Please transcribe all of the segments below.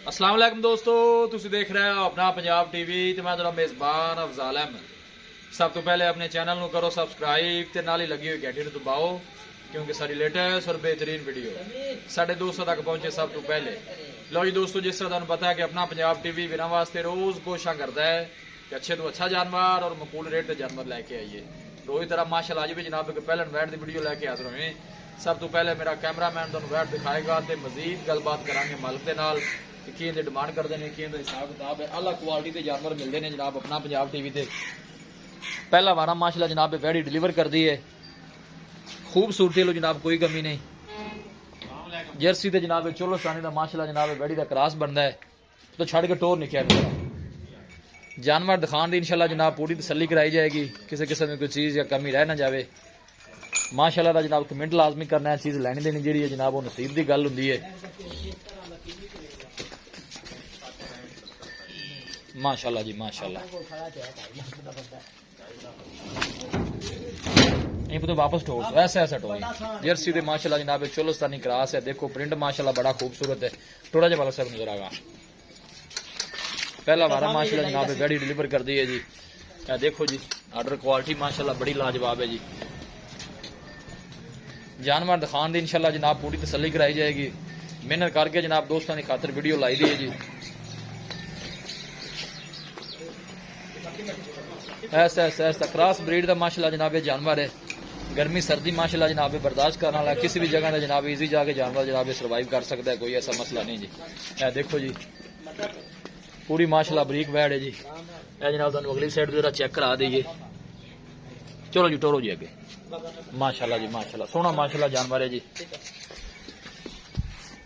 अस्सलाम वालेकुम दोस्तों, तुसी देख रहे हो अपना पंजाब टीवी ते मैं तेरा मेज़बान अफजाल अहमद। सब तो पहले अपने चैनल को करो सब्सक्राइब ते नाल ही लगी हुई घंटी नूं दबाओ क्योंकि सारी लेटेस्ट और बेहतरीन वीडियो साढ़े दोस्तों तक पहुंचे सब तो पहले। लो जी दोस्तों, जिस तरह तुहानूं पता है कि अपना पंजाब टीवी विरां वास्ते रोज़ कोशिश करता है कि अच्छे तो अच्छा जानवर और मकूल रेट के जानवर लैके आइए। रोज़ तरह माशाअल्लाह अज भी जनाब एक पहले वैट की वीडियो लैके हाजिर हुए। सब तो पहले मेरा कैमरामैन तुहानूं वैट दिखाएगा तो मजीद गलबात करांगे मालिक के नाल कि डिमांड करते हैं, कि हिसाब किताब है। अलग क्वालिटी के जानवर मिलते हैं जनाब अपना पंजाब टीवी ते। पहला वारा माशाल्लाह जनाब वैड़ी डिलीवर कर दी है, खूबसूरती लो जनाब कोई कमी नहीं। जर्सी ते जनाब चोलोस्तानी का माशाल्लाह जनाब वैड़ी का क्रॉस बनता है तो छड़ के टोर निकल जानवर दिखाने की इंशाल्लाह जनाब पूरी तसल्ली कराई जाएगी, किसी किस्म की कोई चीज़ या कमी रह ना जाए। माशाल्लाह का जनाब कमेंट लाजमी करना है, चीज़ लैनी देनी जी है जनाब वो नसीब की गल होंगी है। माशाल्लाह जी माशाल्लाह। तो वापस टोर ऐसा ऐसा टोर जर्सी दे माशाल्लाह जनाब चोलोस्तानी क्रॉस है। देखो प्रिंट माशाल्लाह बड़ा खूबसूरत है। टोरा जब सब नजर आगा पहला वारा माशाल्लाह जनाब गाड़ी डिलीवर कर दी है जी। देखो जी आर्डर क्वालिटी माशाल्लाह बड़ी लाजवाब है जी। जानवर दिखाने दी इंशाल्लाह जनाब पूरी तसल्ली कराई जाएगी। मेहनत करके जनाब दोस्तों की खातर वीडियो लाई दी है जी। ऐसा ऐसा ऐसा क्रॉस ब्रीड का माशाल्लाह जनाब जानवर है। गर्मी सर्दी माशाल्लाह जनाब बर्दाश्त करने वाला, किसी भी जगह जनाब इजी जाके जानवर जनाब सर्वाइव कर सकता है, कोई ऐसा मसला नहीं जी। देखो जी पूरी माशाल्लाह बरीक वैड है जी। जनाब तुहानूं अगली साइड जरा चेक करा दईए। चलो जी टोरो जी अगे। माशाल्लाह जी माशाल्लाह सोहना माशाल्लाह जानवर है जी।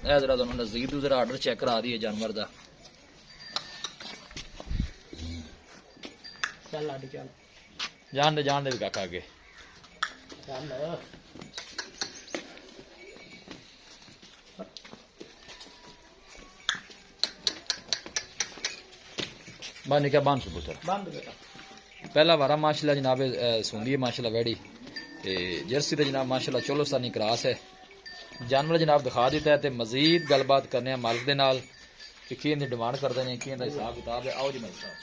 जरा तुहानूं नजदीक जरा आर्डर चेक करा दिए जानवर का। जान दे भी काका अगे। बंद क्या बंद सुबह पहला वारा माशाल्लाह जनाब सुंदी है माशाल्लाह वैड़ी जर्सी तो जनाब माशाल्लाह चोलोस्तानी क्रॉस है। जानवर जनाब दिखा दिता है तो मजीद गलबात करने मालिक के नाल कि की डिमांड करते हैं, की हिसाब किताब है। आओ जी मलिक साहब।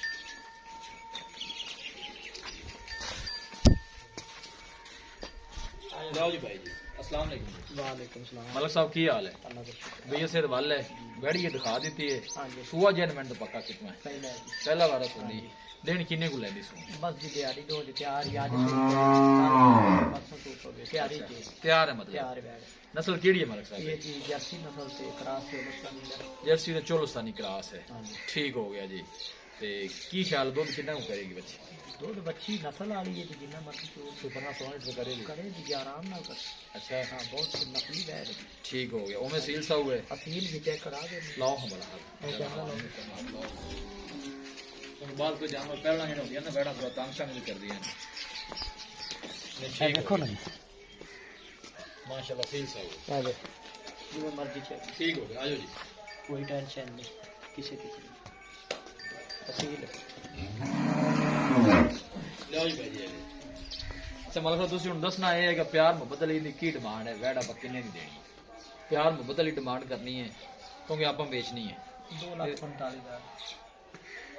जाओ जी भाई जी। अस्सलाम वालेकुम। वालेकुम सलाम। मलिक साहब की हाल है? भैया से वल है वैड़ी दिखा दी है। सुआ जेनमेंट तो पक्का कितना है? पहला वारा सुनी दिन किन्ने को लैंदी सुन? बस जी दिहाड़ी दो तैयार याद तैयार है मतलब तैयार है। नस्ल केड़ी है मलिक साहब? ये जी जर्सी नस्ल से क्रॉस है। जर्सी तो चोलोस्तानी क्रॉस है। ठीक हो गया जी। ते की ख्याल दूध कितना को करेगी बच्ची? दूध बच्ची नस्ल वाली है जी, जिन्ना मर्जी सुपरना सोने करेगी करेगी जी आराम नाल कर। अच्छा हां बहुत नकली बैड है। ठीक हो गया। ओमे सील सा हुए असील भी चेक करा दे। लाओ हम बड़ा बाद कोई जानवर पहला नहीं होती है ना बैठा थोड़ा तंग शंग भी कर दिया देखो ना माशाल्लाह सील सा हुए जो मर्जी चेक। ठीक हो गया। आजो जी कोई टेंशन नहीं किसी की असील लो जी भाई जी। अच्छा मतलब तुम हम दसना है कि प्यार मुहब्बत वाली की डिमांड है। वैड आप किन्ने नहीं देनी, प्यार मुहब्बत वाली डिमांड करनी है क्योंकि आप बेचनी है।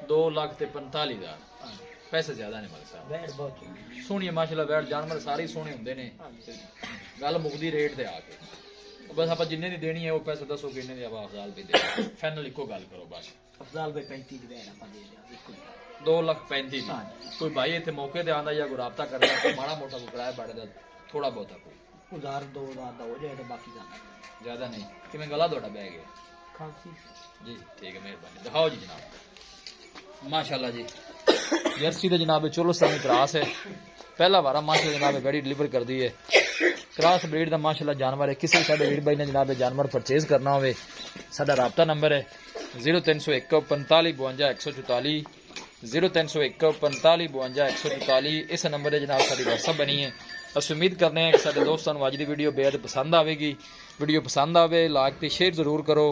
2,45,000 पैसे ज्यादा ने मलिक साहब। बैड बहुत सोहनी माशाल्लाह वैड जानवर सारे ही सोहने होंगे ने। गल मुकदी रेट ते आके बस आप जिन्ने दी देनी है वो पैसे दसो कि इन्ने दी आप अफजाल भी दे फाइनल इको गल करो बस। अफजाल भाई 35 दी बैड आप दे दे 2,35,000 कोई भाई इतने मौके ते आंदा या कोई राबता करदा तो माड़ा मोटा कोई किराया बढ़ थोड़ा बहुत कोई 1,000-2,000 का हो जाए तो बाकी ज्यादा नहीं। किवें गला थोड़ा बैग है खांसी जी? ठीक है मेहरबानी। दिखाओ जी जनाब माशाल्लाह जी जर्सी तो जनाब चोलोस्तानी क्रॉस है। पहला वारा माशाल्लाह जनाब गाड़ी डिलीवर कर दी है। क्रॉस ब्रीड का माशाल्लाह जानवर है। किसी साडे वीर भाई ने जनाब जानवर परचेज करना हो साडा राबता नंबर है 0301 45 52 144 0301 45 52 144। इस नंबर पर जनाब साडी व्हाट्सअप बनी है। अस उम्मीद करने हैं कि साडे दोस्तों अज की वीडियो बेहद पसंद आएगी। वीडियो पसंद आए लाइक तो शेयर जरूर करो।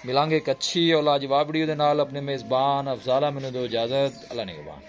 मिलांगे एक अच्छी और लाजवाब वीडियो के नाल। अपने मेज़बान अफजाला मैनू दो इजाजत। अल्लाह निगहबान।